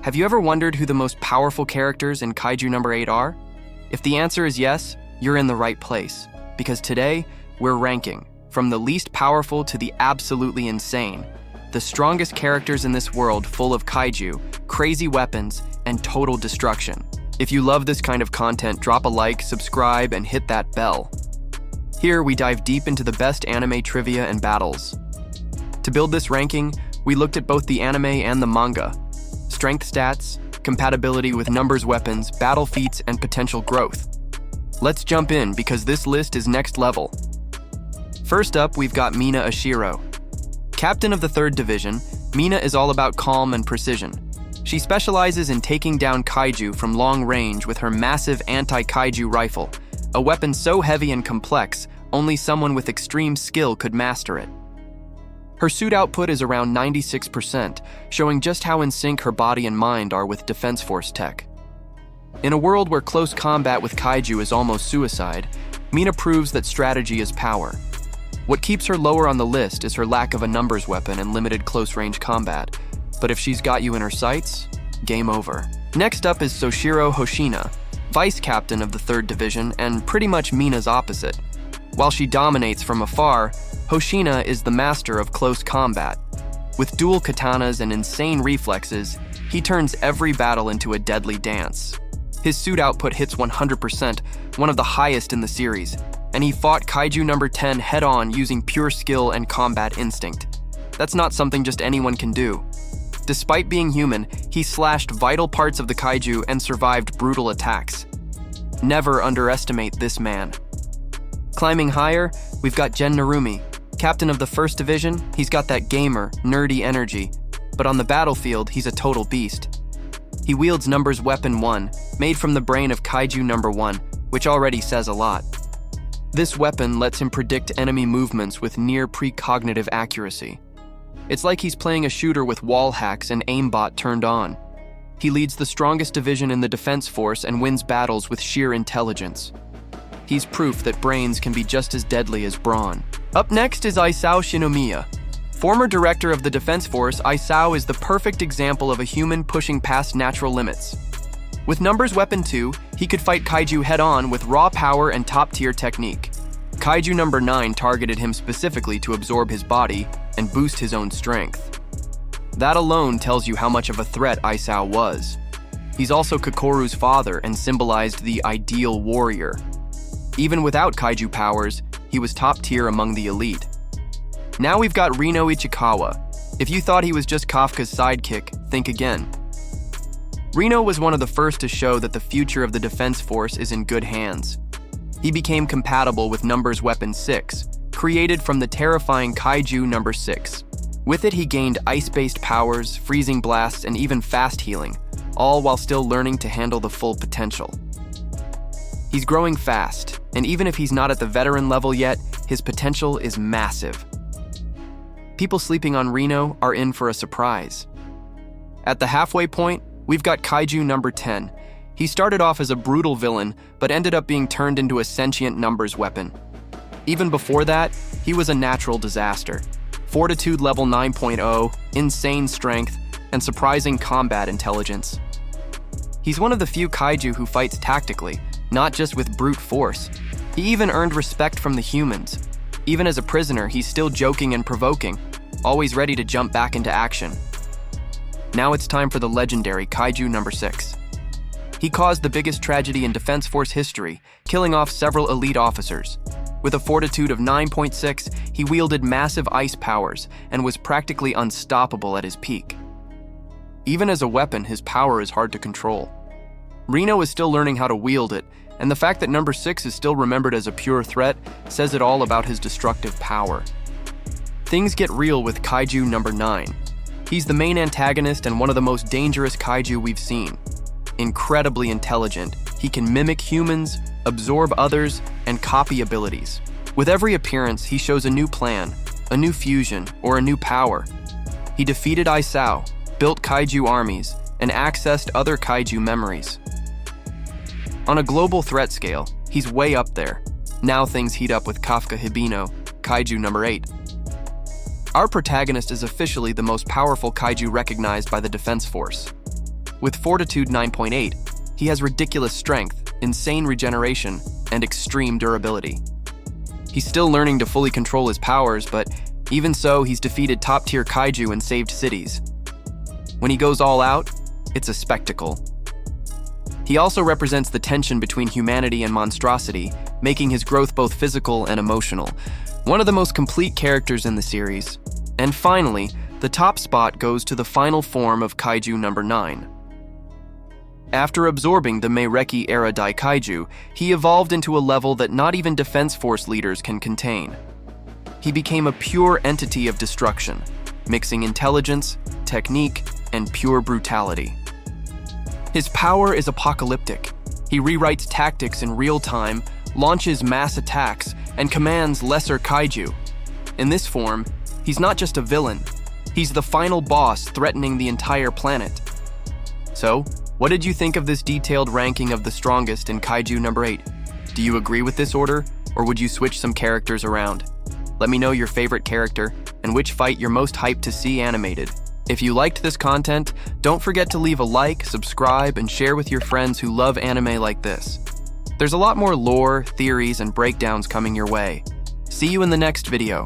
Have you ever wondered who the most powerful characters in Kaiju number 8 are? If the answer is yes, you're in the right place, because today, we're ranking, from the least powerful to the absolutely insane, the strongest characters in this world full of kaiju, crazy weapons, and total destruction. If you love this kind of content, drop a like, subscribe, and hit that bell. Here, we dive deep into the best anime trivia and battles. To build this ranking, we looked at both the anime and the manga, strength stats, compatibility with numbers weapons, battle feats, and potential growth. Let's jump in because this list is next level. First up, we've got Mina Ashiro. Captain of the 3rd Division, Mina is all about calm and precision. She specializes in taking down kaiju from long range with her massive anti-kaiju rifle, a weapon so heavy and complex, only someone with extreme skill could master it. Her suit output is around 96%, showing just how in sync her body and mind are with Defense Force tech. In a world where close combat with kaiju is almost suicide, Mina proves that strategy is power. What keeps her lower on the list is her lack of a numbers weapon and limited close-range combat, but if she's got you in her sights, game over. Next up is Soshiro Hoshina, vice captain of the 3rd Division and pretty much Mina's opposite. While she dominates from afar, Hoshina is the master of close combat. With dual katanas and insane reflexes, he turns every battle into a deadly dance. His suit output hits 100%, one of the highest in the series, and he fought Kaiju number 10 head-on using pure skill and combat instinct. That's not something just anyone can do. Despite being human, he slashed vital parts of the kaiju and survived brutal attacks. Never underestimate this man. Climbing higher, we've got Gen Narumi. Captain of the 1st Division, he's got that gamer, nerdy energy, but on the battlefield, he's a total beast. He wields numbers weapon 1, made from the brain of Kaiju number 1, which already says a lot. This weapon lets him predict enemy movements with near precognitive accuracy. It's like he's playing a shooter with wall hacks and aimbot turned on. He leads the strongest division in the Defense Force and wins battles with sheer intelligence. He's proof that brains can be just as deadly as brawn. Up next is Isao Shinomiya. Former director of the Defense Force, Isao is the perfect example of a human pushing past natural limits. With numbers weapon 2, he could fight kaiju head-on with raw power and top-tier technique. Kaiju number 9 targeted him specifically to absorb his body and boost his own strength. That alone tells you how much of a threat Isao was. He's also Kokoru's father and symbolized the ideal warrior. Even without kaiju powers, he was top-tier among the elite. Now we've got Rino Ichikawa. If you thought he was just Kafka's sidekick, think again. Rino was one of the first to show that the future of the Defense Force is in good hands. He became compatible with numbers weapon 6, created from the terrifying Kaiju number 6. With it, he gained ice-based powers, freezing blasts, and even fast healing, all while still learning to handle the full potential. He's growing fast, and even if he's not at the veteran level yet, his potential is massive. People sleeping on Rino are in for a surprise. At the halfway point, we've got Kaiju number 10. He started off as a brutal villain, but ended up being turned into a sentient numbers weapon. Even before that, he was a natural disaster. Fortitude level 9.0, insane strength, and surprising combat intelligence. He's one of the few kaiju who fights tactically, not just with brute force. He even earned respect from the humans. Even as a prisoner, he's still joking and provoking, always ready to jump back into action. Now it's time for the legendary Kaiju number 6. He caused the biggest tragedy in Defense Force history, killing off several elite officers. With a fortitude of 9.6, he wielded massive ice powers and was practically unstoppable at his peak. Even as a weapon, his power is hard to control. Rino is still learning how to wield it, and the fact that number 6 is still remembered as a pure threat says it all about his destructive power. Things get real with Kaiju number 9. He's the main antagonist and one of the most dangerous kaiju we've seen. Incredibly intelligent, he can mimic humans, absorb others, and copy abilities. With every appearance, he shows a new plan, a new fusion, or a new power. He defeated Isao, built kaiju armies, and accessed other kaiju memories. On a global threat scale, he's way up there. Now things heat up with Kafka Hibino, Kaiju number 8. Our protagonist is officially the most powerful kaiju recognized by the Defense Force. With Fortitude 9.8, he has ridiculous strength, insane regeneration, and extreme durability. He's still learning to fully control his powers, but even so, he's defeated top-tier kaiju and saved cities. When he goes all out, it's a spectacle. He also represents the tension between humanity and monstrosity, making his growth both physical and emotional. One of the most complete characters in the series. And finally, the top spot goes to the final form of Kaiju number 9. After absorbing the Meireki-era Daikaiju, he evolved into a level that not even Defense Force leaders can contain. He became a pure entity of destruction, mixing intelligence, technique, and pure brutality. His power is apocalyptic. He rewrites tactics in real time, launches mass attacks, and commands lesser kaiju. In this form, he's not just a villain, he's the final boss threatening the entire planet. So, what did you think of this detailed ranking of the strongest in Kaiju number 8? Do you agree with this order, or would you switch some characters around? Let me know your favorite character and which fight you're most hyped to see animated. If you liked this content, don't forget to leave a like, subscribe, and share with your friends who love anime like this. There's a lot more lore, theories, and breakdowns coming your way. See you in the next video.